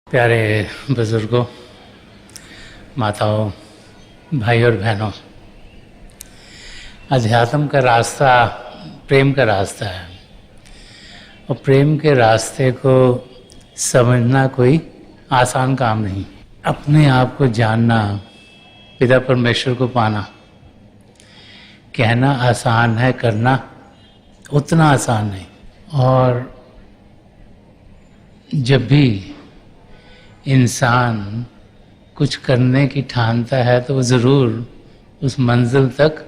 प्यारे बुजुर्गों, माताओं, भाई और बहनों, अध्यात्म का रास्ता प्रेम का रास्ता है और प्रेम के रास्ते को समझना कोई आसान काम नहीं। अपने आप को जानना, पिता परमेश्वर को पाना, कहना आसान है, करना उतना आसान नहीं। और जब भी इंसान कुछ करने की ठानता है तो वो ज़रूर उस मंजिल तक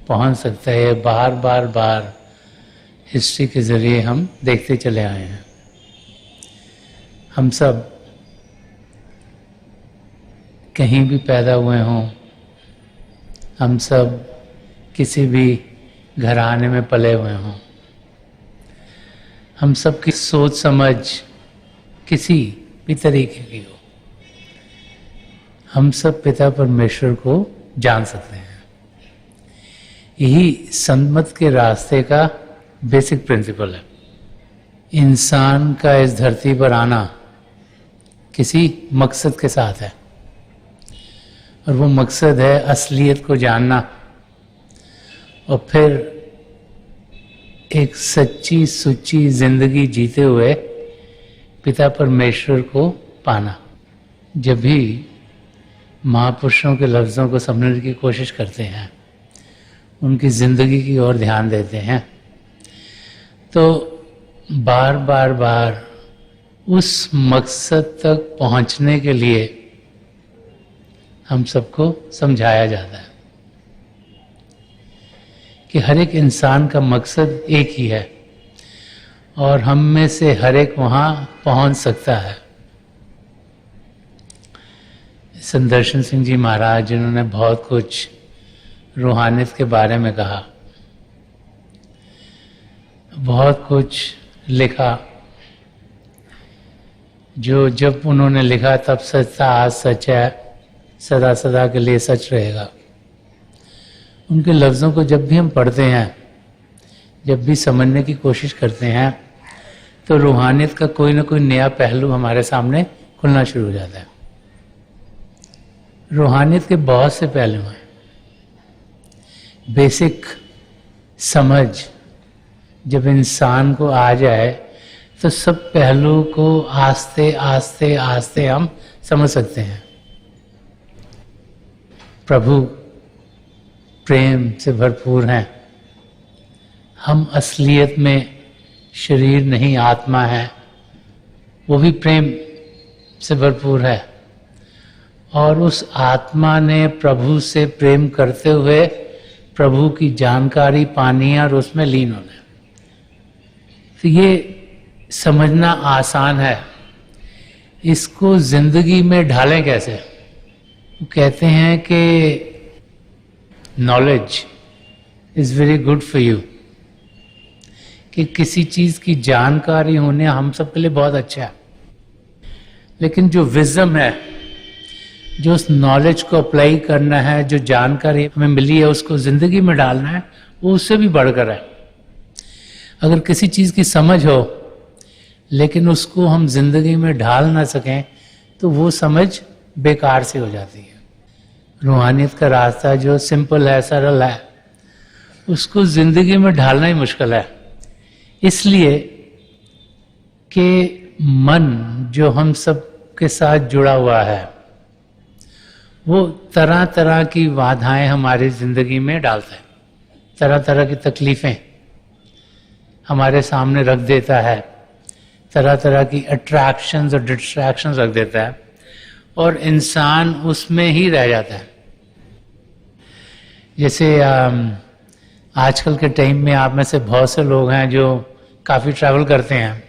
पहुंच सकता है। बार बार बार हिस्ट्री के ज़रिए हम देखते चले आए हैं। हम सब कहीं भी पैदा हुए हों, हम सब किसी भी घराने में पले हुए हों, हम सब की सोच समझ किसी भी तरीके की हो, हम सब पिता परमेश्वर को जान सकते हैं। यही संतमत के रास्ते का बेसिक प्रिंसिपल है। इंसान का इस धरती पर आना किसी मकसद के साथ है और वो मकसद है असलियत को जानना और फिर एक सच्ची सुच्ची जिंदगी जीते हुए पिता परमेश्वर को पाना। जब भी महापुरुषों के लफ्ज़ों को समझने की कोशिश करते हैं, उनकी ज़िंदगी की ओर ध्यान देते हैं, तो बार बार बार उस मकसद तक पहुंचने के लिए हम सबको समझाया जाता है कि हर एक इंसान का मकसद एक ही है और हम में से हर एक वहाँ पहुँच सकता है। संदर्शन सिंह जी महाराज, जिन्होंने बहुत कुछ रूहानियत के बारे में कहा, बहुत कुछ लिखा, जो जब उन्होंने लिखा तब सच था, आज सच है, सदा सदा के लिए सच रहेगा। उनके लफ्ज़ों को जब भी हम पढ़ते हैं, जब भी समझने की कोशिश करते हैं, तो रूहानियत का कोई ना कोई नया पहलू हमारे सामने खुलना शुरू हो जाता है। रूहानियत के बहुत से पहलू हैं। बेसिक समझ जब इंसान को आ जाए तो सब पहलू को आस्ते आस्ते आस्ते हम समझ सकते हैं। प्रभु प्रेम से भरपूर हैं। हम असलियत में शरीर नहीं आत्मा है, वो भी प्रेम से भरपूर है और उस आत्मा ने प्रभु से प्रेम करते हुए प्रभु की जानकारी पानी है और उसमें लीन होना है। तो ये समझना आसान है, इसको जिंदगी में ढालें कैसे? वो कहते हैं कि knowledge is very good for you, कि किसी चीज़ की जानकारी होने हम सब के लिए बहुत अच्छा है, लेकिन जो विजडम है, जो उस नॉलेज को अप्लाई करना है, जो जानकारी हमें मिली है उसको ज़िंदगी में डालना है, वो उससे भी बढ़कर है। अगर किसी चीज़ की समझ हो लेकिन उसको हम ज़िंदगी में ढाल ना सकें तो वो समझ बेकार सी हो जाती है। रूहानियत का रास्ता जो सिंपल है, सरल है, उसको ज़िंदगी में ढालना ही मुश्किल है, इसलिए कि मन जो हम सब के साथ जुड़ा हुआ है वो तरह तरह की बाधाएं हमारी ज़िंदगी में डालता है, तरह तरह की तकलीफ़ें हमारे सामने रख देता है, तरह तरह की अट्रैक्शंस और डिस्ट्रैक्शंस रख देता है और इंसान उसमें ही रह जाता है। जैसे आजकल के टाइम में आप में से बहुत से लोग हैं जो काफ़ी ट्रैवल करते हैं।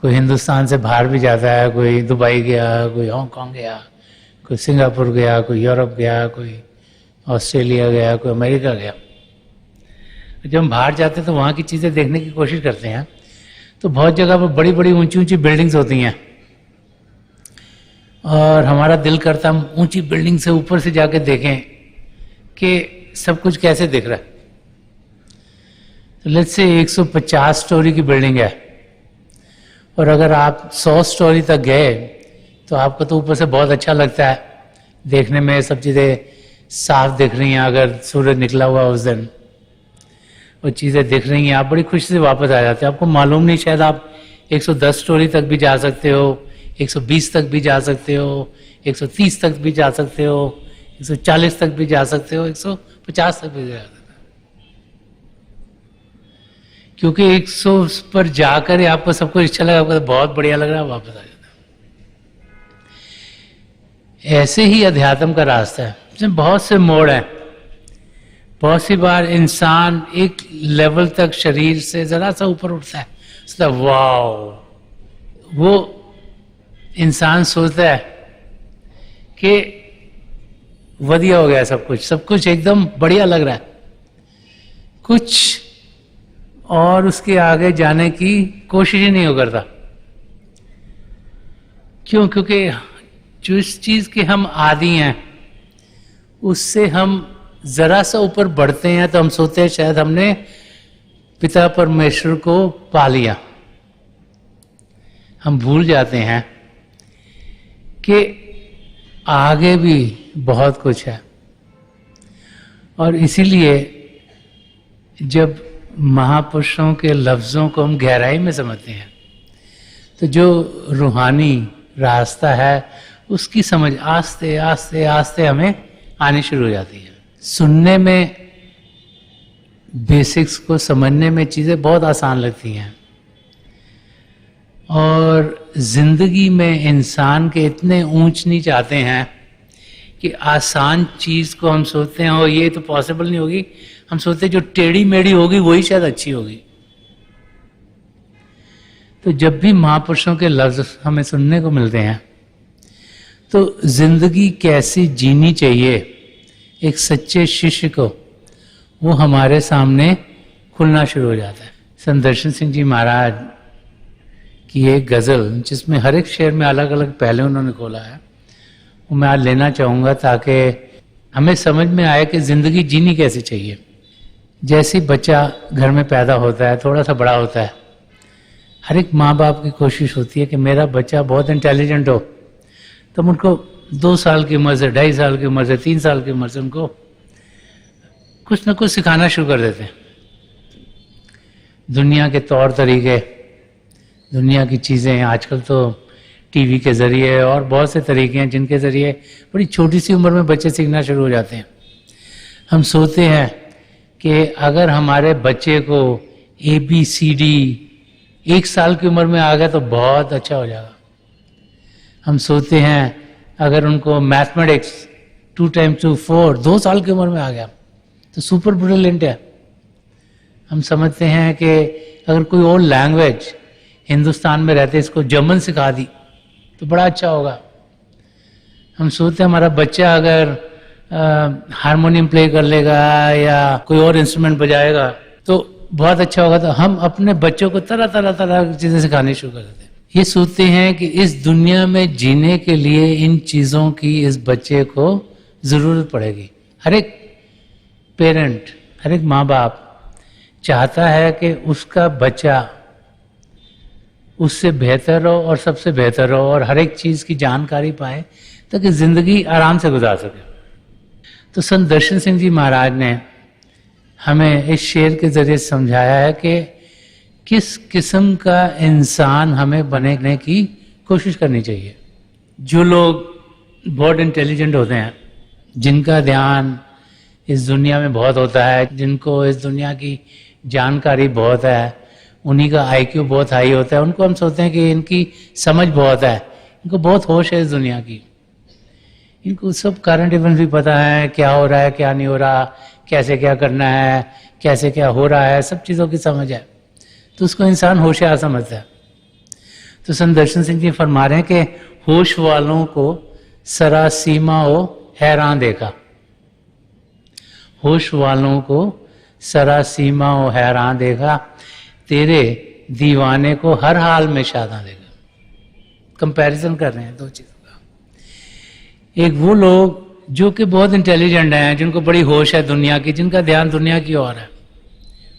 कोई हिंदुस्तान से बाहर भी जाता है, कोई दुबई गया, कोई हांगकांग गया, कोई सिंगापुर गया, कोई यूरोप गया, कोई ऑस्ट्रेलिया गया, कोई अमेरिका गया। जब हम बाहर जाते हैं तो वहाँ की चीज़ें देखने की कोशिश करते हैं, तो बहुत जगह पर बड़ी बड़ी ऊंची ऊंची बिल्डिंग्स होती हैं और हमारा दिल करता हम ऊंची बिल्डिंग से ऊपर से जाके देखें कि सब कुछ कैसे दिख रहा है। तो लेट्स से 150 स्टोरी की बिल्डिंग है और अगर आप 100 स्टोरी तक गए तो आपको तो ऊपर से बहुत अच्छा लगता है, देखने में सब चीज़ें साफ दिख रही हैं। अगर सूरज निकला हुआ उस दिन वो चीज़ें दिख रही हैं, आप बड़ी खुशी से वापस आ जाते हैं। आपको मालूम नहीं, शायद आप 110 स्टोरी तक भी जा सकते हो, 120 तक भी जा सकते हो, 130 तक भी जा सकते हो, 140 तक भी जा सकते हो, 150 तक भी जा सकते हो। क्योंकि 100 पर जाकर आपको सब कुछ अच्छा लगा, आपको तो बहुत बढ़िया लग रहा है, वापस आ जाता है। ऐसे ही अध्यात्म का रास्ता है, इसमें बहुत से मोड़ हैं। बहुत सी बार इंसान एक लेवल तक शरीर से जरा सा ऊपर उठता है, मतलब वाओ, वो इंसान सोचता है कि बढ़िया हो गया, सब कुछ एकदम बढ़िया लग रहा है, कुछ और उसके आगे जाने की कोशिश ही नहीं हो करता। क्यों? क्योंकि जिस चीज के हम आदी हैं उससे हम जरा सा ऊपर बढ़ते हैं तो हम सोचते हैं शायद हमने पिता परमेश्वर को पा लिया। हम भूल जाते हैं कि आगे भी बहुत कुछ है। और इसीलिए जब महापुरुषों के लफ्ज़ों को हम गहराई में समझते हैं तो जो रूहानी रास्ता है उसकी समझ आस्ते आस्ते आस्ते हमें आनी शुरू हो जाती है। सुनने में बेसिक्स को समझने में चीज़ें बहुत आसान लगती हैं, और जिंदगी में इंसान के इतने ऊंच नीच आते हैं कि आसान चीज़ को हम सोचते हैं और ये तो पॉसिबल नहीं होगी, हम सोचते हैं जो टेढ़ी मेढ़ी होगी वही शायद अच्छी होगी। तो जब भी महापुरुषों के लफ्ज़ हमें सुनने को मिलते हैं तो जिंदगी कैसी जीनी चाहिए एक सच्चे शिष्य को, वो हमारे सामने खुलना शुरू हो जाता है। संत दर्शन सिंह जी महाराज की एक गज़ल जिसमें हर एक शेर में अलग अलग पहले उन्होंने खोला है, वो मैं आज लेना चाहूँगा ताकि हमें समझ में आए कि ज़िंदगी जीनी कैसे चाहिए। जैसे बच्चा घर में पैदा होता है, थोड़ा सा बड़ा होता है, हर एक माँ बाप की कोशिश होती है कि मेरा बच्चा बहुत इंटेलिजेंट हो, तो उनको 2 साल की उम्र से, 2.5 साल की उम्र से, 3 साल की उम्र से उनको कुछ न कुछ सिखाना शुरू कर देते हैं। दुनिया के तौर तरीके, दुनिया की चीज़ें, आजकल तो टीवी के ज़रिए और बहुत से तरीके हैं जिनके ज़रिए बड़ी छोटी सी उम्र में बच्चे सीखना शुरू हो जाते हैं। हम सोचते हैं कि अगर हमारे बच्चे को ABCD 1 साल की उम्र में आ गया तो बहुत अच्छा हो जाएगा। हम सोचते हैं अगर उनको मैथमेटिक्स 2 × 2 4 2 साल की उम्र में आ गया तो सुपर ब्रिलियंट है। हम समझते हैं कि अगर कोई और लैंग्वेज हिंदुस्तान में रहते इसको जर्मन सिखा दी तो बड़ा अच्छा होगा। हम सोचते हैं हमारा बच्चा अगर हारमोनियम प्ले कर लेगा या कोई और इंस्ट्रूमेंट बजाएगा तो बहुत अच्छा होगा। तो हम अपने बच्चों को तरह तरह की चीज़ें सिखानी शुरू कर देते हैं। ये सोचते हैं कि इस दुनिया में जीने के लिए इन चीज़ों की इस बच्चे को ज़रूरत पड़ेगी। हर एक पेरेंट, हर एक माँ बाप चाहता है कि उसका बच्चा उससे बेहतर हो और सबसे बेहतर हो और हर एक चीज़ की जानकारी पाए ताकि ज़िंदगी आराम से गुजार सके। तो संत दर्शन सिंह जी महाराज ने हमें इस शेर के ज़रिए समझाया है कि किस किस्म का इंसान हमें बनने की कोशिश करनी चाहिए। जो लोग बहुत इंटेलिजेंट होते हैं, जिनका ध्यान इस दुनिया में बहुत होता है, जिनको इस दुनिया की जानकारी बहुत है, उन्हीं का IQ बहुत हाई होता है, उनको हम सोचते हैं कि इनकी समझ बहुत है, इनको बहुत होश है इस दुनिया की, इनको सब करंट इवेंट भी पता है, क्या हो रहा है क्या नहीं हो रहा, कैसे क्या करना है, कैसे क्या हो रहा है, सब चीज़ों की समझ है, तो उसको इंसान होशियार समझता है। तो संत दर्शन सिंह जी फरमा रहे हैं कि होश वालों को सरासीमा हो हैरान देखा, होश वालों को सरासीमा हो हैरान देखा, तेरे दीवाने को हर हाल में शादा देगा। कंपैरिजन कर रहे हैं दो चीज़ों का। एक वो लोग जो कि बहुत इंटेलिजेंट हैं, जिनको बड़ी होश है दुनिया की, जिनका ध्यान दुनिया की ओर है,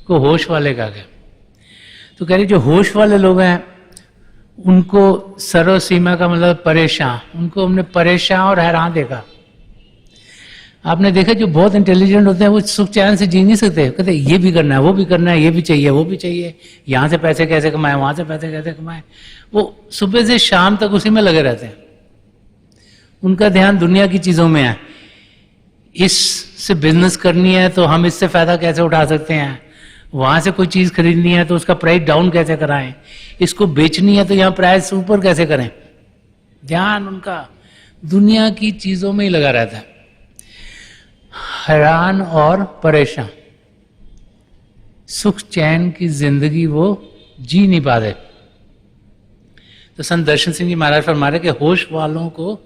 को होश वाले कहा गया। तो कह रहे जो होश वाले लोग हैं उनको सर्वसीमा का मतलब परेशान, उनको हमने परेशान और हैरान देखा। आपने देखा जो बहुत इंटेलिजेंट होते हैं वो सुख चैन से जी नहीं सकते, कहते ये भी करना है, वो भी करना है, ये भी चाहिए, वो भी चाहिए, यहाँ से पैसे कैसे कमाए, वहां से पैसे कैसे कमाए। वो सुबह से शाम तक उसी में लगे रहते हैं, उनका ध्यान दुनिया की चीजों में है। इससे बिजनेस करनी है तो हम इससे फायदा कैसे उठा सकते हैं, वहां से कोई चीज खरीदनी है तो उसका प्राइस डाउन कैसे कराएं, इसको बेचनी है तो यहाँ प्राइस ऊपर कैसे करें। ध्यान उनका दुनिया की चीजों में ही लगा रहता है, हैरान और परेशान। सुख चैन की जिंदगी वो जी नहीं पाते। तो संत दर्शन सिंह जी महाराज फरमा रहे कि होश वालों को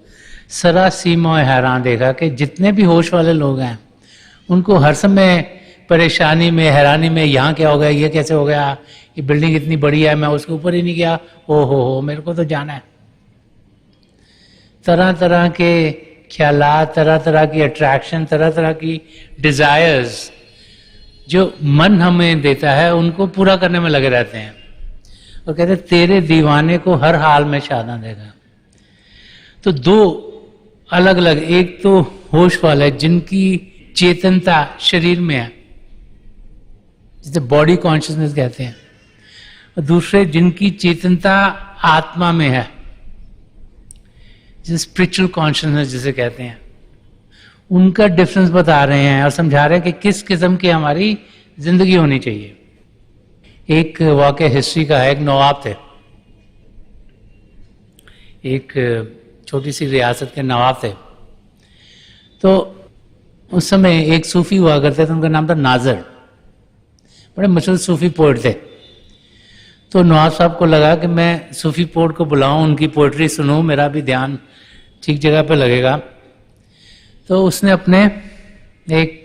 सरासीमा हैरान देखा कि जितने भी होश वाले लोग हैं उनको हर समय परेशानी में, हैरानी में, यहाँ क्या हो गया, ये कैसे हो गया, ये बिल्डिंग इतनी बड़ी है, मैं उसके ऊपर ही नहीं गया, ओ हो मेरे को तो जाना है। तरह तरह के ख्यालात, तरह तरह की अट्रैक्शन, तरह तरह की डिजायर्स जो मन हमें देता है उनको पूरा करने में लगे रहते हैं। और कहते हैं तेरे दीवाने को हर हाल में शादा देगा। तो दो अलग अलग, एक तो होश वाले जिनकी चेतनता शरीर में है, जिसे बॉडी कॉन्शियसनेस कहते हैं, और दूसरे जिनकी चेतनता आत्मा में है, जिसे स्पिरिचुअल कॉन्शियसनेस जिसे कहते हैं। उनका डिफरेंस बता रहे हैं और समझा रहे हैं कि किस किस्म की हमारी जिंदगी होनी चाहिए। एक वाकया हिस्ट्री का है, एक नवाब थे, एक छोटी सी रियासत के नवाब थे। तो उस समय एक सूफी हुआ करते थे, उनका नाम था नाजर, बड़े मशहूर सूफी पोएट थे। तो नवाब साहब को लगा कि मैं सूफी पोएट को बुलाऊं, उनकी पोएट्री सुनूं, मेरा भी ध्यान ठीक जगह पे लगेगा। तो उसने अपने एक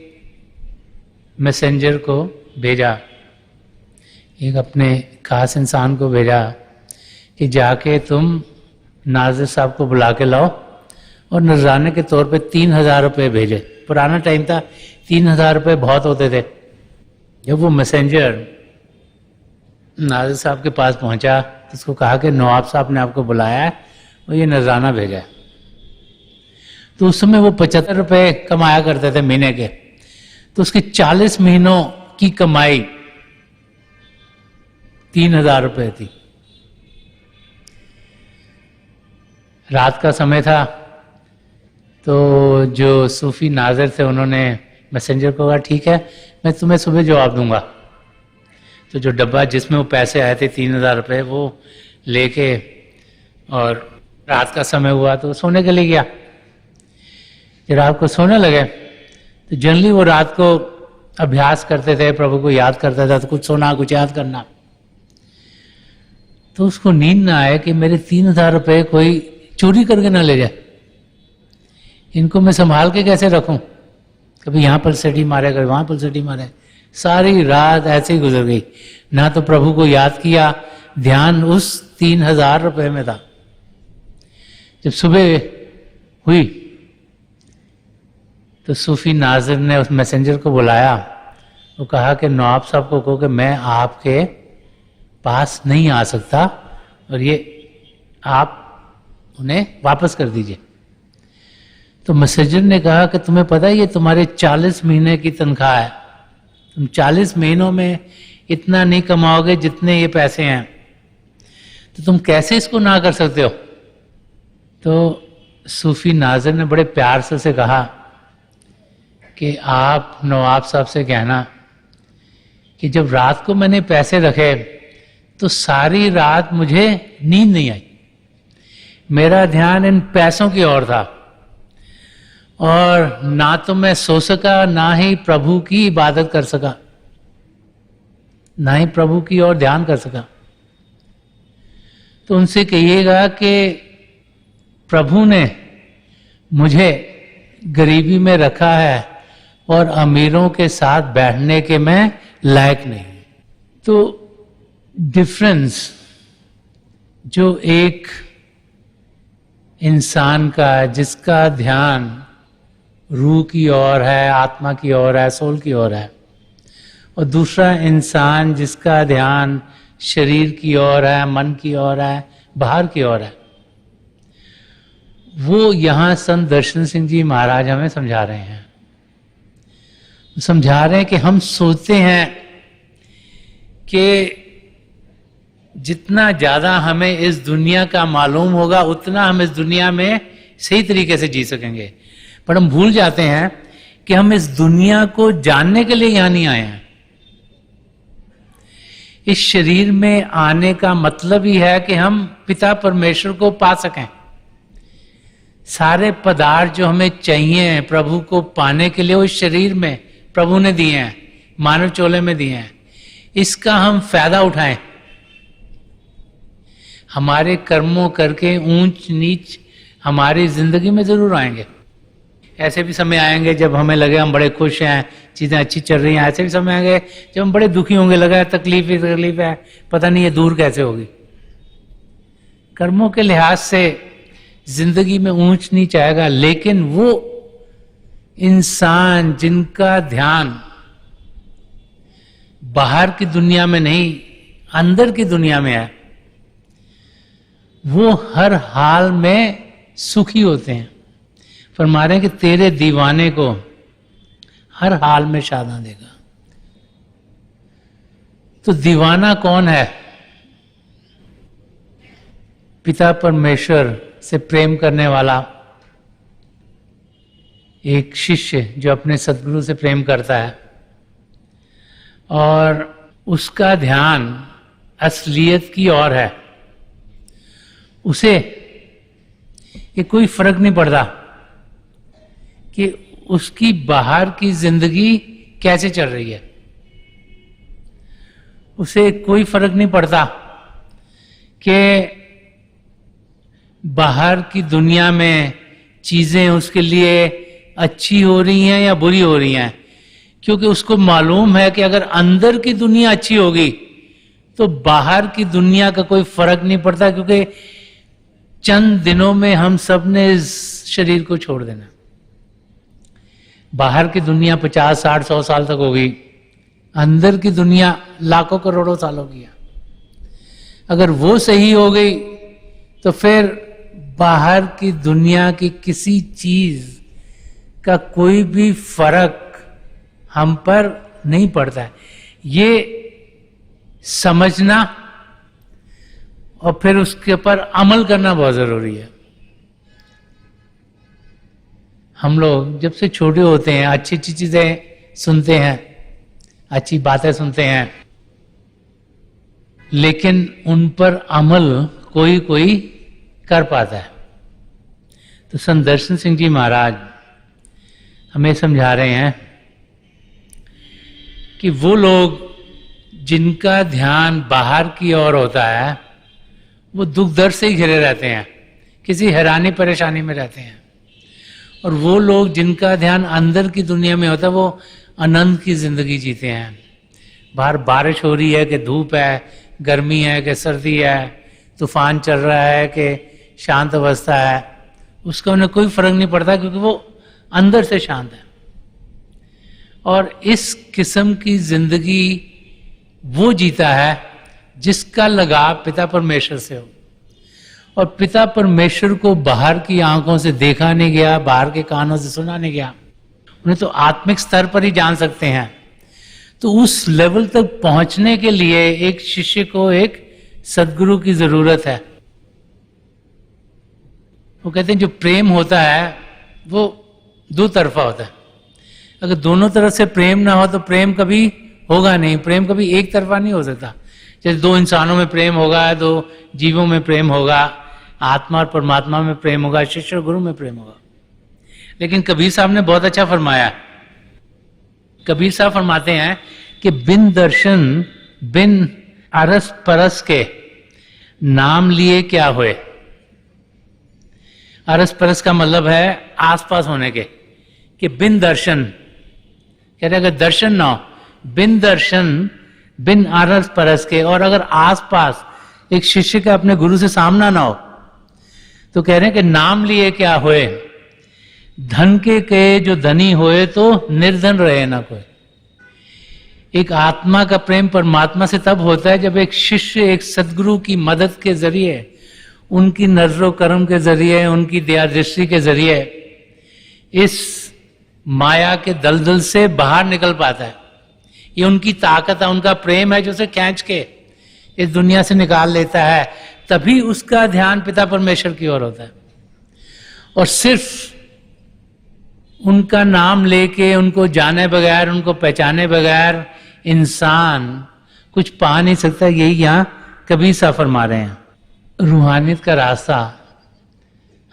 मैसेंजर को भेजा, एक अपने खास इंसान को भेजा कि जाके तुम नाजिर साहब को बुला के लाओ और नजराने के तौर पे 3000 रुपये भेजे। पुराना टाइम था, 3000 रुपये बहुत होते थे। जब वो मैसेंजर नाजिर साहब के पास पहुंचा तो उसको कहा कि नवाब साहब ने आपको बुलाया है और ये नजराना भेजा है। तो उस समय वो 75 रुपये कमाया करते थे महीने के, तो उसके 40 महीनों की कमाई 3000 रुपये थी। रात का समय था, तो जो सूफी नाज़िर थे उन्होंने मैसेंजर को कहा ठीक है मैं तुम्हें सुबह जवाब दूंगा। तो जो डब्बा जिसमें वो पैसे आए थे 3000 रुपये वो लेके, और रात का समय हुआ तो सोने के लिए गया। जब रात को सोने लगे तो जनरली वो रात को अभ्यास करते थे, प्रभु को याद करता था, तो कुछ सोना कुछ याद करना। तो उसको नींद ना आए कि मेरे 3000 रुपये कोई चोरी करके ना ले जाए, इनको मैं संभाल के कैसे रखूं, कभी यहां पलसटी मारे कभी वहां पलसटी मारे। सारी रात ऐसे ही गुजर गई, ना तो प्रभु को याद किया, ध्यान उस 3000 रुपये में था। जब सुबह हुई तो सूफी नाजिर ने उस मैसेंजर को बुलाया, वो कहा कि नवाब साहब को कहो कि मैं आपके पास नहीं आ सकता और ये आप उन्हें वापस कर दीजिए। तो मैसेंजर ने कहा कि तुम्हें पता है ये तुम्हारे 40 महीने की तनख्वाह है, तुम 40 महीनों में इतना नहीं कमाओगे जितने ये पैसे हैं, तो तुम कैसे इसको ना कर सकते हो। तो सूफी नाजिर ने बड़े प्यार से उसे कहा कि आप नवाब साहब से कहना कि जब रात को मैंने पैसे रखे तो सारी रात मुझे नींद नहीं आई, मेरा ध्यान इन पैसों की ओर था, और ना तो मैं सो सका ना ही प्रभु की इबादत कर सका, ना ही प्रभु की ओर ध्यान कर सका। तो उनसे कहिएगा कि प्रभु ने मुझे गरीबी में रखा है और अमीरों के साथ बैठने के मैं लायक नहीं। तो डिफरेंस जो एक इंसान का जिसका ध्यान रूह की ओर है, आत्मा की ओर है, सोल की ओर है, और दूसरा इंसान जिसका ध्यान शरीर की ओर है, मन की ओर है, बाहर की ओर है। वो यहां संत दर्शन सिंह जी महाराज हमें समझा रहे हैं। समझा रहे हैं कि हम सोचते हैं कि जितना ज्यादा हमें इस दुनिया का मालूम होगा उतना हम इस दुनिया में सही तरीके से जी सकेंगे, पर हम भूल जाते हैं कि हम इस दुनिया को जानने के लिए यहां नहीं आए हैं। इस शरीर में आने का मतलब ही है कि हम पिता परमेश्वर को पा सकें। सारे पदार्थ जो हमें चाहिए प्रभु को पाने के लिए, वो शरीर में प्रभु ने दिए हैं, मानव चोले में दिए हैं। इसका हम फायदा उठाएं। हमारे कर्मों करके ऊंच नीच हमारी जिंदगी में जरूर आएंगे। ऐसे भी समय आएंगे जब हमें लगे हम बड़े खुश हैं, चीजें अच्छी चल रही हैं। ऐसे भी समय आएंगे जब हम बड़े दुखी होंगे, लगा तकलीफ ही तकलीफ है, पता नहीं ये दूर कैसे होगी। कर्मों के लिहाज से जिंदगी में ऊंच नीच आएगा, लेकिन वो इंसान जिनका ध्यान बाहर की दुनिया में नहीं अंदर की दुनिया में है, वो हर हाल में सुखी होते हैं। फरमा रहे हैं कि तेरे दीवाने को हर हाल में शादा देगा। तो दीवाना कौन है? पिता परमेश्वर से प्रेम करने वाला एक शिष्य जो अपने सद्गुरु से प्रेम करता है और उसका ध्यान असलियत की ओर है, उसे ये कोई फर्क नहीं पड़ता कि उसकी बाहर की जिंदगी कैसे चल रही है। उसे कोई फर्क नहीं पड़ता कि बाहर की दुनिया में चीजें उसके लिए अच्छी हो रही हैं या बुरी हो रही हैं, क्योंकि उसको मालूम है कि अगर अंदर की दुनिया अच्छी होगी तो बाहर की दुनिया का कोई फर्क नहीं पड़ता, क्योंकि चंद दिनों में हम सब ने इस शरीर को छोड़ देना। बाहर की दुनिया 50, 60, 100 साल तक होगी, अंदर की दुनिया लाखों करोड़ों सालों की है। अगर वो सही हो गई तो फिर बाहर की दुनिया की किसी चीज का कोई भी फर्क हम पर नहीं पड़ता है। ये समझना और फिर उसके ऊपर अमल करना बहुत जरूरी है। हम लोग जब से छोटे होते हैं अच्छी अच्छी चीजें सुनते हैं, अच्छी बातें सुनते हैं, लेकिन उन पर अमल कोई कोई कर पाता है। तो संत दर्शन सिंह जी महाराज हमें समझा रहे हैं कि वो लोग जिनका ध्यान बाहर की ओर होता है वो दुख दर्द से ही घिरे रहते हैं, किसी हैरानी परेशानी में रहते हैं। और वो लोग जिनका ध्यान अंदर की दुनिया में होता है वो अनंत की जिंदगी जीते हैं। बाहर बारिश हो रही है कि धूप है, गर्मी है कि सर्दी है, तूफान चल रहा है कि शांत अवस्था है, उसका उन्हें कोई फर्क नहीं पड़ता, क्योंकि वो अंदर से शांत है। और इस किस्म की जिंदगी वो जीता है जिसका लगाव पिता परमेश्वर से हो। और पिता परमेश्वर को बाहर की आंखों से देखा नहीं गया, बाहर के कानों से सुना नहीं गया, उन्हें तो आत्मिक स्तर पर ही जान सकते हैं। तो उस लेवल तक पहुंचने के लिए एक शिष्य को एक सद्गुरु की जरूरत है। वो कहते हैं जो प्रेम होता है वो दो तरफा होता है। अगर दोनों तरफ से प्रेम ना हो तो प्रेम कभी होगा नहीं, प्रेम कभी एक तरफा नहीं हो सकता। जैसे दो इंसानों में प्रेम होगा, दो जीवों में प्रेम होगा, आत्मा और परमात्मा में प्रेम होगा, शिष्य और गुरु में प्रेम होगा। लेकिन कबीर साहब ने बहुत अच्छा फरमाया। कबीर साहब फरमाते हैं कि बिन दर्शन बिन अरस परस के नाम लिए क्या होए। अरस परस का मतलब है आसपास होने के, कि बिन दर्शन, कह रहे अगर दर्शन ना हो, बिन दर्शन बिन अरस परस के, और अगर आसपास एक शिष्य का अपने गुरु से सामना ना हो तो कह रहे हैं कि नाम लिए क्या होए। धन के जो धनी होए तो निर्धन रहे ना कोई। एक आत्मा का प्रेम परमात्मा से तब होता है जब एक शिष्य एक सद्गुरु की मदद के जरिए उनकी नजरों करम के जरिए, उनकी दया दृष्टि के जरिए इस माया के दलदल से बाहर निकल पाता है। ये उनकी ताकत है, उनका प्रेम है जो उसे खींच के इस दुनिया से निकाल लेता है। तभी उसका ध्यान पिता परमेश्वर की ओर होता है। और सिर्फ उनका नाम लेके, उनको जाने बगैर, उनको पहचाने बगैर इंसान कुछ पा नहीं सकता। यही यहां कभी सा फरमा रहे हैं। रूहानियत का रास्ता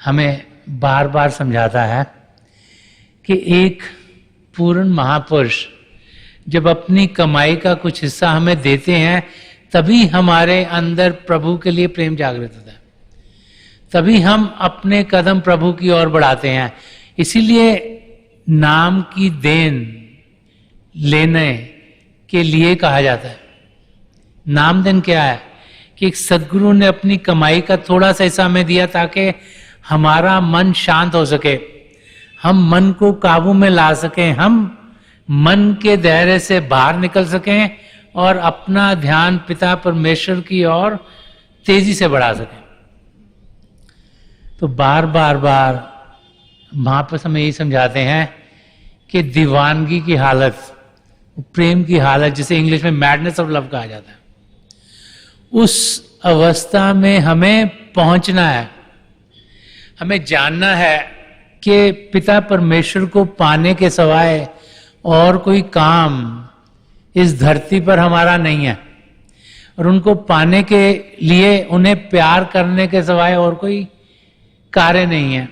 हमें बार बार समझाता है कि एक पूर्ण महापुरुष जब अपनी कमाई का कुछ हिस्सा हमें देते हैं, तभी हमारे अंदर प्रभु के लिए प्रेम जागृत होता है, तभी हम अपने कदम प्रभु की ओर बढ़ाते हैं। इसीलिए नाम की देन लेने के लिए कहा जाता है। नाम देन क्या है कि एक सदगुरु ने अपनी कमाई का थोड़ा सा हिस्सा हमें दिया ताकि हमारा मन शांत हो सके, हम मन को काबू में ला सकें, हम मन के दायरे से बाहर निकल सकें और अपना ध्यान पिता परमेश्वर की ओर तेजी से बढ़ा सकें। तो बार बार बार महापुरुष हमें यही समझाते हैं कि दीवानगी की हालत, प्रेम की हालत, जिसे इंग्लिश में मैडनेस ऑफ लव कहा जाता है, उस अवस्था में हमें पहुंचना है। हमें जानना है कि पिता परमेश्वर को पाने के सिवाय और कोई काम इस धरती पर हमारा नहीं है, और उनको पाने के लिए उन्हें प्यार करने के सिवाय और कोई कार्य नहीं है।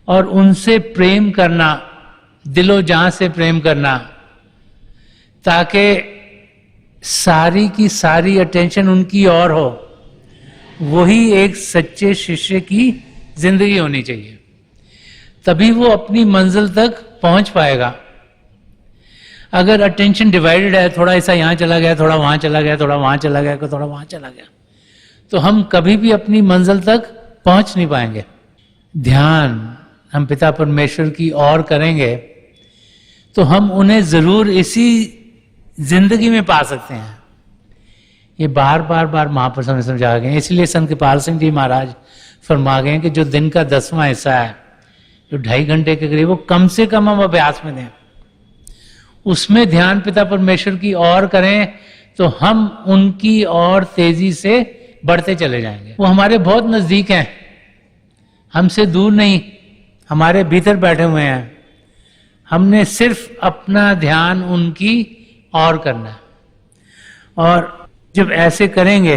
और उनसे प्रेम करना, दिलो जान से प्रेम करना, ताकि सारी की सारी अटेंशन उनकी ओर हो, वही एक सच्चे शिष्य की जिंदगी होनी चाहिए। तभी वो अपनी मंजिल तक पहुंच पाएगा। अगर अटेंशन डिवाइडेड है, थोड़ा ऐसा यहां चला गया, थोड़ा वहां चला गया, थोड़ा वहां चला गया, थोड़ा वहां चला गया, तो हम कभी भी अपनी मंजिल तक पहुंच नहीं पाएंगे। ध्यान हम पिता परमेश्वर की ओर करेंगे तो हम उन्हें जरूर इसी जिंदगी में पा सकते हैं। ये बार बार बार महापुरुषों ने समझा गए। इसलिए संत कृपाल सिंह जी महाराज फरमा गए कि जो दिन का 10वां हिस्सा है, जो 2.5 घंटे के करीब, वो कम से कम हम अभ्यास में दें, उसमें ध्यान पिता परमेश्वर की ओर करें, तो हम उनकी ओर तेजी से बढ़ते चले जाएंगे। वो हमारे बहुत नजदीक हैं, हमसे दूर नहीं, हमारे भीतर बैठे हुए हैं। हमने सिर्फ अपना ध्यान उनकी ओर करना है। और जब ऐसे करेंगे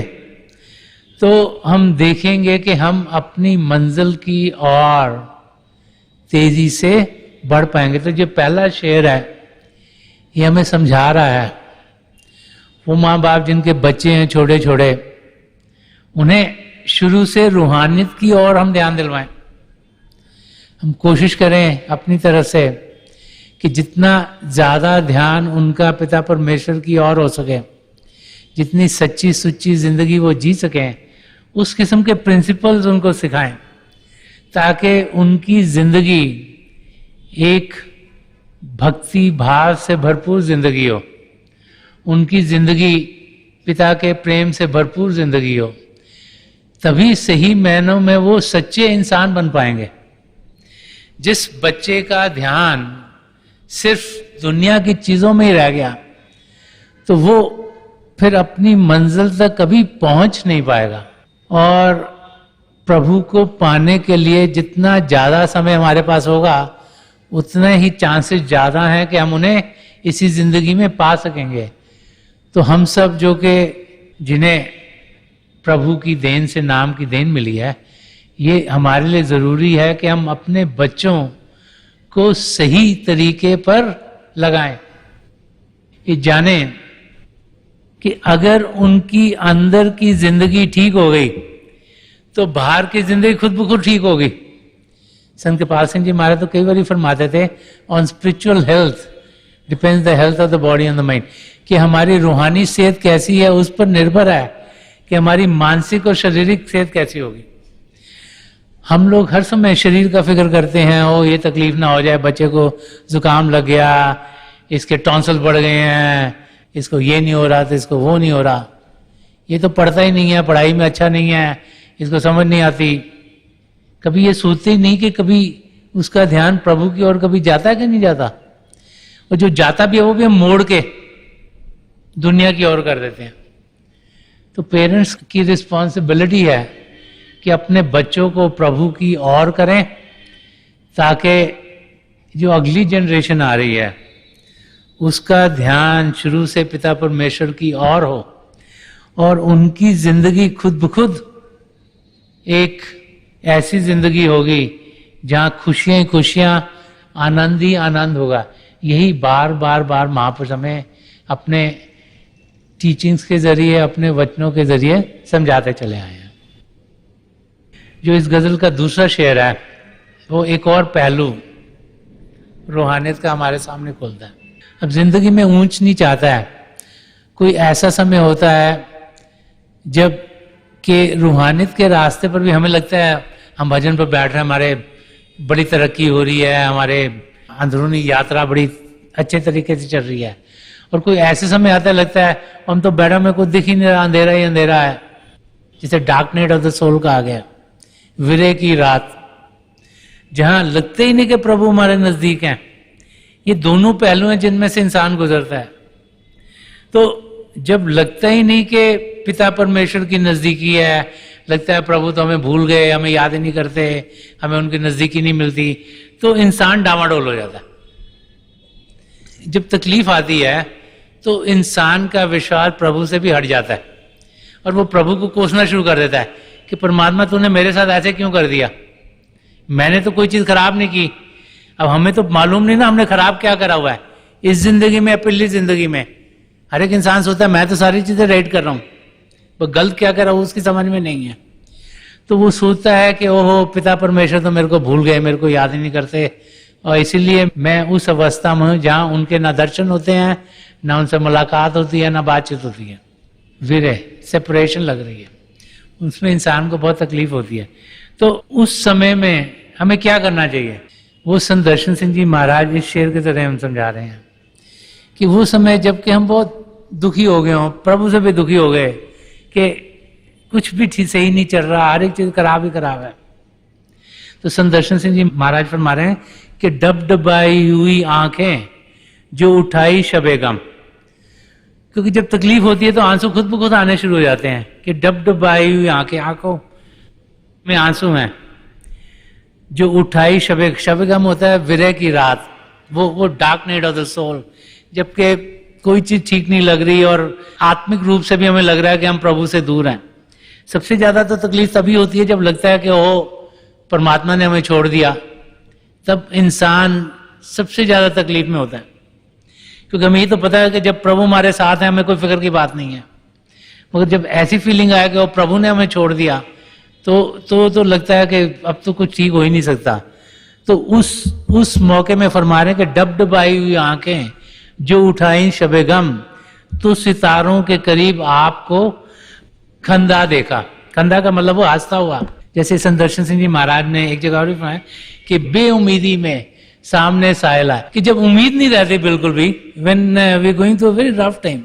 तो हम देखेंगे कि हम अपनी मंजिल की ओर तेजी से बढ़ पाएंगे। तो जो पहला शेर है, ये हमें समझा रहा है, वो माँ बाप जिनके बच्चे हैं छोटे छोटे, उन्हें शुरू से रूहानियत की ओर हम ध्यान दिलवाएं। हम कोशिश करें अपनी तरफ से कि जितना ज्यादा ध्यान उनका पिता परमेश्वर की ओर हो सके, जितनी सच्ची सुच्ची जिंदगी वो जी सकें, उस किस्म के प्रिंसिपल्स उनको सिखाएं, ताकि उनकी जिंदगी एक भक्ति भाव से भरपूर जिंदगी हो, उनकी जिंदगी पिता के प्रेम से भरपूर जिंदगी हो। तभी सही मायनों में वो सच्चे इंसान बन पाएंगे। जिस बच्चे का ध्यान सिर्फ दुनिया की चीजों में ही रह गया, तो वो फिर अपनी मंजिल तक कभी पहुंच नहीं पाएगा। और प्रभु को पाने के लिए जितना ज्यादा समय हमारे पास होगा, उतने ही चांसेस ज्यादा हैं कि हम उन्हें इसी जिंदगी में पा सकेंगे। तो हम सब जो कि जिन्हें प्रभु की देन से नाम की देन मिली है, ये हमारे लिए जरूरी है कि हम अपने बच्चों को सही तरीके पर लगाएं। ये जाने कि अगर उनकी अंदर की जिंदगी ठीक हो गई तो बाहर की जिंदगी खुद ब खुद ठीक होगी। संत कृपाल सिंह जी महाराज तो कई बार फरमाते थे, on spiritual health depends the health of the body and the mind, कि हमारी रूहानी सेहत कैसी है उस पर निर्भर है कि हमारी मानसिक और शारीरिक सेहत कैसी होगी। हम लोग हर समय शरीर का फिक्र करते हैं, ओ ये तकलीफ ना हो जाए, बच्चे को जुकाम लग गया, इसके टॉन्सिल बढ़ गए हैं, इसको ये नहीं हो रहा तो इसको वो नहीं हो रहा, ये तो पढ़ता ही नहीं है, पढ़ाई में अच्छा नहीं है, इसको समझ नहीं आती, कभी ये सोचते ही नहीं कि कभी उसका ध्यान प्रभु की ओर कभी जाता है कि नहीं जाता, और जो जाता भी है वो भी हम मोड़ के दुनिया की ओर कर देते हैं। तो पेरेंट्स की रिस्पॉन्सिबिलिटी है कि अपने बच्चों को प्रभु की ओर करें, ताकि जो अगली जनरेशन आ रही है उसका ध्यान शुरू से पिता परमेश्वर की ओर हो, और उनकी जिंदगी खुद ब खुद एक ऐसी जिंदगी होगी जहां खुशियां खुशियां, आनंद ही आनंद होगा। यही बार बार बार महापुरुष हमें अपने टीचिंग्स के जरिए, अपने वचनों के जरिए समझाते चले आए हैं। जो इस गजल का दूसरा शेर है वो एक और पहलू रूहानियत का हमारे सामने खोलता है। अब जिंदगी में ऊंच नीच आता है, कोई ऐसा समय होता है जब के रूहानियत के रास्ते पर भी हमें लगता है हम भजन पर बैठ रहे हैं, हमारे बड़ी तरक्की हो रही है, हमारे अंदरूनी यात्रा बड़ी अच्छे तरीके से चल रही है। और कोई ऐसे समय आता है लगता है हम तो बैठा, में कुछ दिख ही नहीं रहा, अंधेरा ही अंधेरा है, जिसे dark night of the soul कहा गया, विरह की रात, जहां लगते ही नहीं कि प्रभु हमारे नजदीक हैं। ये दोनों पहलू हैं जिनमें से इंसान गुजरता है। तो जब लगता ही नहीं कि पिता परमेश्वर की नजदीकी है, लगता है प्रभु तो हमें भूल गए, हमें याद ही नहीं करते, हमें उनकी नजदीकी नहीं मिलती, तो इंसान डामाडोल हो जाता है। जब तकलीफ आती है तो इंसान का विश्वास प्रभु से भी हट जाता है, और वो प्रभु को कोसना शुरू कर देता है कि परमात्मा तूने मेरे साथ ऐसे क्यों कर दिया, मैंने तो कोई चीज खराब नहीं की। अब हमें तो मालूम नहीं ना हमने खराब क्या करा हुआ है इस जिंदगी में, पिछली जिंदगी में। हर एक इंसान सोचता है मैं तो सारी चीजें राइट कर रहा हूं, वो गलत क्या कर रहा हूं उसकी समझ में नहीं है। तो वो सोचता है कि ओहो पिता परमेश्वर तो मेरे को भूल गए, मेरे को याद ही नहीं करते, और इसीलिए मैं उस अवस्था में हूं जहां उनके ना दर्शन होते हैं, ना उनसे मुलाकात होती है, ना बातचीत होती है। विरह, सेपरेशन लग रही है, उसमें इंसान को बहुत तकलीफ होती है। तो उस समय में हमें क्या करना चाहिए, वो संत दर्शन सिंह जी महाराज इस शेर के तरह हम समझा रहे हैं कि वो समय जबकि हम बहुत दुखी हो गए हों, प्रभु से भी दुखी हो गए कि कुछ भी ठीक सही नहीं चल रहा, हर एक चीज खराब ही खराब है, तो संत दर्शन सिंह जी महाराज फरमा रहे हैं कि डबडबाई हुई आंखें जो उठाई शबे गम। क्योंकि जब तकलीफ होती है तो आंसू खुद ब खुद आने शुरू हो जाते हैं कि डबडबाई हुई आंखें, आंखों में आंसू हैं, जो उठाई शबे गम होता है विरह की रात, वो dark night of the soul, जबकि कोई चीज ठीक नहीं लग रही और आत्मिक रूप से भी हमें लग रहा है कि हम प्रभु से दूर हैं। सबसे ज्यादा तो तकलीफ तभी होती है जब लगता है कि ओ परमात्मा ने हमें छोड़ दिया, तब इंसान सबसे ज्यादा तकलीफ में होता है। क्योंकि हमें ये तो पता है कि जब प्रभु हमारे साथ है हमें कोई फिक्र की बात नहीं है, मगर जब ऐसी फीलिंग आए कि वो प्रभु ने हमें छोड़ दिया तो लगता है कि अब तो कुछ ठीक हो ही नहीं सकता। तो उस मौके में फरमा रहे कि डबडबाई हुई आंखें जो उठाई शबे गम, तो सितारों के करीब आपको खंदा देखा। खंदा का मतलब वो हंसता हुआ, जैसे संत दर्शन सिंह जी महाराज ने एक जगह और भी फरमाया कि बेउमीदी में सामने साहिल आए, कि जब उम्मीद नहीं रहती बिल्कुल भी, when we going to very rough time,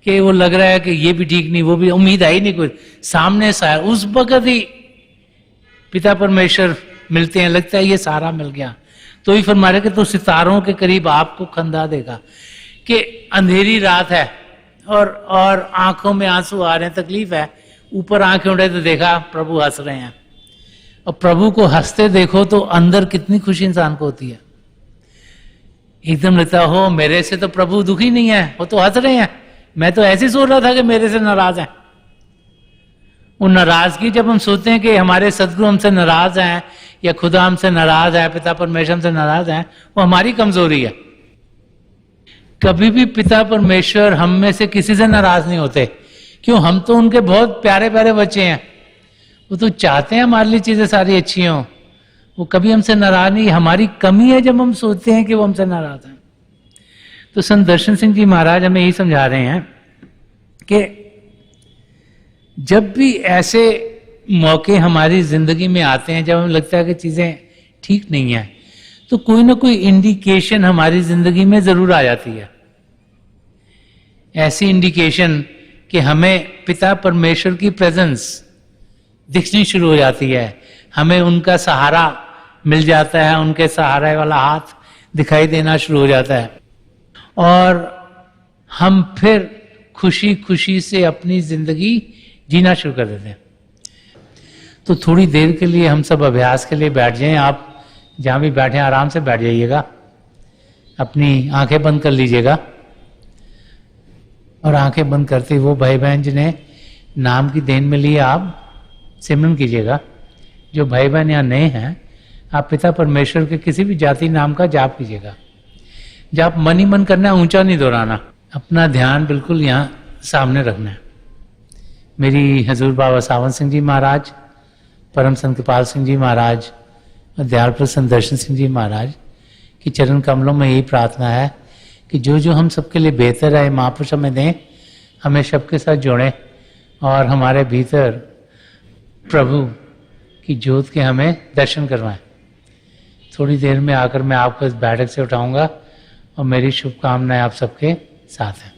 कि वो लग रहा है कि ये भी ठीक नहीं, वो भी, उम्मीद आई नहीं कुछ, सामने साहिल, उस वक्त ही पिता परमेश्वर मिलते हैं, लगता है ये सारा मिल गया। तो ही फरमा रहे कि तो सितारों के करीब आपको खंदा देगा, कि अंधेरी रात है और आंखों में आंसू आ रहे हैं, तकलीफ है, ऊपर आंखें उठे तो देखा प्रभु हंस रहे हैं। और प्रभु को हंसते देखो तो अंदर कितनी खुशी इंसान को होती है, एकदम लगता हो मेरे से तो प्रभु दुखी नहीं है, वो तो हंस रहे हैं, मैं तो ऐसे सोच रहा था कि मेरे से नाराज हैं। वो नाराजगी जब हम सोचते हैं कि हमारे सदगुरु हमसे नाराज हैं या खुदा हमसे नाराज है, पिता परमेश्वर हमसे नाराज हैं, वो हमारी कमजोरी है। कभी भी पिता परमेश्वर हम में से किसी से नाराज नहीं होते, क्यों, हम तो उनके बहुत प्यारे प्यारे बच्चे हैं, वो तो चाहते हैं हमारे लिए चीजें सारी अच्छी हों, वो कभी हमसे नाराज नहीं। हमारी कमी है जब हम सोचते हैं कि वो हमसे नाराज हैं। तो संत दर्शन सिंह जी महाराज हमें यही समझा रहे हैं कि जब भी ऐसे मौके हमारी जिंदगी में आते हैं जब हमें लगता है कि चीजें ठीक नहीं है, तो कोई ना कोई इंडिकेशन हमारी जिंदगी में जरूर आ जाती है, ऐसी इंडिकेशन कि हमें पिता परमेश्वर की प्रेजेंस दिखनी शुरू हो जाती है, हमें उनका सहारा मिल जाता है, उनके सहारे वाला हाथ दिखाई देना शुरू हो जाता है और हम फिर खुशी खुशी से अपनी जिंदगी जीना शुरू कर देते हैं। तो थोड़ी देर के लिए हम सब अभ्यास के लिए बैठ जाएं। आप जहां भी बैठे आराम से बैठ जाइएगा, अपनी आंखें बंद कर लीजिएगा और आंखें बंद करते ही वो भाई बहन जिन्हें नाम की देन में लिए आप सिमरन कीजिएगा। जो भाई बहन यहाँ नए हैं, आप पिता परमेश्वर के किसी भी जाति नाम का जाप कीजिएगा। जाप मन ही मन करना है, ऊंचा नहीं दोहराना। अपना ध्यान बिल्कुल यहाँ सामने रखना है। मेरी हजूर बाबा सावन सिंह जी महाराज, परम संत कृपाल सिंह जी महाराज और दयाल प्रसन्न दर्शन सिंह जी महाराज की चरण कमलों में यही प्रार्थना है कि जो जो हम सबके लिए बेहतर है महापुरुष हमें दें, हमें सबके साथ जोड़ें और हमारे भीतर प्रभु की ज्योत के हमें दर्शन करवाएं। थोड़ी देर में आकर मैं आपको इस बैठक से उठाऊंगा और मेरी शुभकामनाएं आप सबके साथ हैं।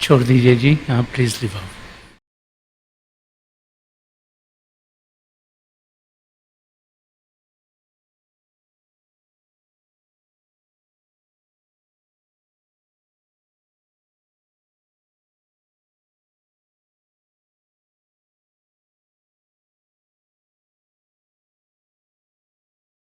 छोड़ दीजिए जी, हाँ प्लीज लिव आउट।